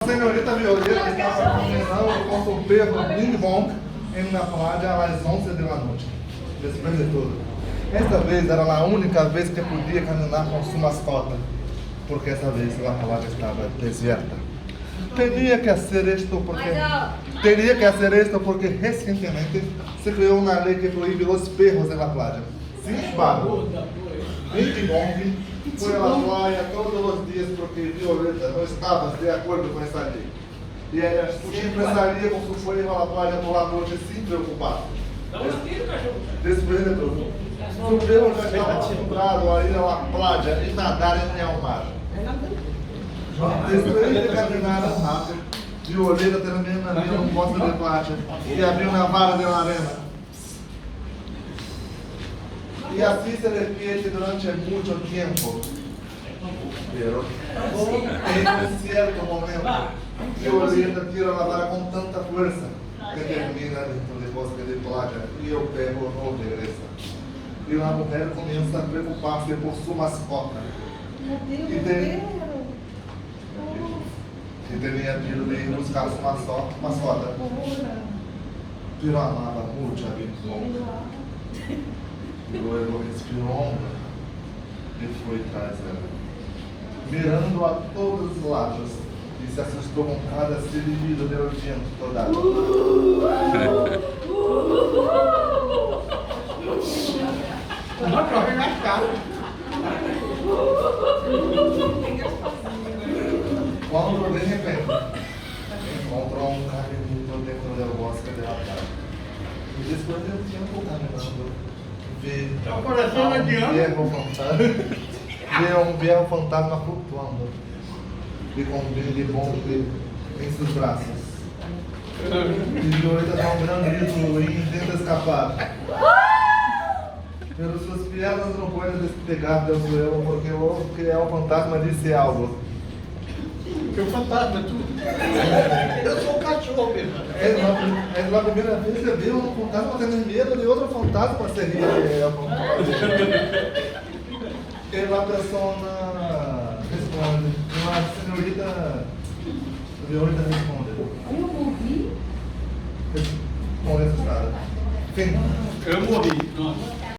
señorita Violeta estaba caminando con su perro Bing Bong en una playa a las 11 de la noche, después de todo. Esta vez era a única vez que podia caminhar com sua mascota, porque essa vez a playa estava deserta. Teria que hacer porque recentemente se criou uma lei que proíbe os perros na playa. Sin embargo, Bing Bong foi à playa todos os dias porque Violeta não estava de acordo com essa lei. E ela sempre saía com seu perro à playa por la noite sem preocupar. Después de todo, su perro já estava acostumado a ir à playa e nadar em el mar. Después de caminhar rápido, Violeta termina viendo un poste de playa y abrió una vara de la arena. Y así se repite durante mucho tiempo. Pero en cierto momento, Violeta tira la vara con tanta fuerza que termina dentro del bosque de playa y el perro no regresa. Y la mujer comienza a preocuparse por su mascota. Que tenía ido de ir buscar su mascota. Pero amaba mucho a Bing Bong. Y luego respiró hondo y fue tras ela, mirando a todos os lados, e se assustou com cada silbido del viento toda. Quando de repente encontrou um caminito dentro do bosque de la playa. E depois de um tempo caminhando, vê um viejo fantasma flutuando e com um Bing Bong em seus braços. E Violeta dá um grande grito e tenta escapar. Pero suas piernas não podem despegar do suelo porque o fantasma disse algo. Que o fantasma é tudo. Eu sou um cachorro, mesmo. É a primeira vez que eu vi um fantasma tendo medo de outro fantasma seria o fantasma. E a persona responde, a senhorita Violeta responde. Eu morri? Responde assustada. Fim. Eu morri. Nossa.